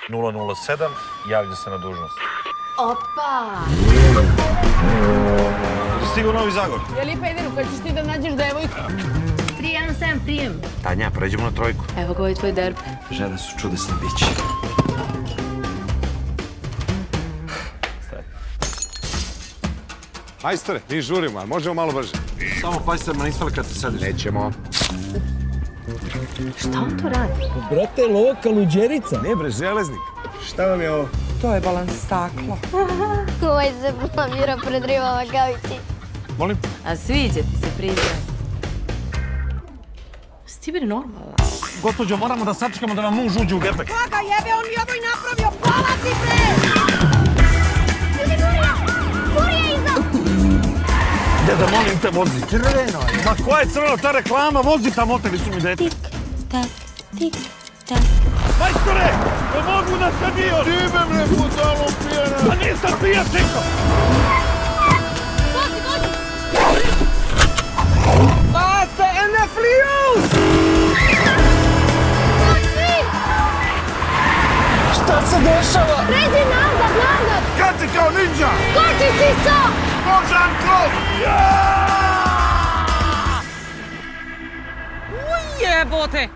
007, javlja se na dužnost. Opa! Stigo Novi Zagor. Je li pederu, kad ćeš ti da nađeš devojku? 317, prijem. Tanja, pređemo na trojku. Evo ga ovaj tvoj derb. Žene su čudesne biće. Majstore, mi žurimo, ali možemo malo brže. Samo pazite na isfali kad se sediš. Nećemo. Šta on to radi? Brate, loka luđerica. Ne bre, železnik. Šta vam je ovo? To je balans stakla. Ovaj se blamirao pred ribama kao i ti. Molim? A sviđa ti se priznaj. Si ti bili normalna? Gospođo, moramo da sačekamo da vam muž uđe u gepek. Koga jebe, on mi ovo i napravio, polazi bre! Deda, molim te, vozi. Crveno je. Ma koja je crveno, ta reklama? Vozi tamo, oteli su mi dete. Tik, tak, tik, tak. Majstore, pomogu na kamion! Dibe bre, budalo pijena! Pa nisam pijan, čeko! Vozi, vozi! Basta, Eneflius! Vozi! Šta se dešava? Pređi nazad, nazad! Kad si kao ninja! Koči siso! Božan Klop! Jebote!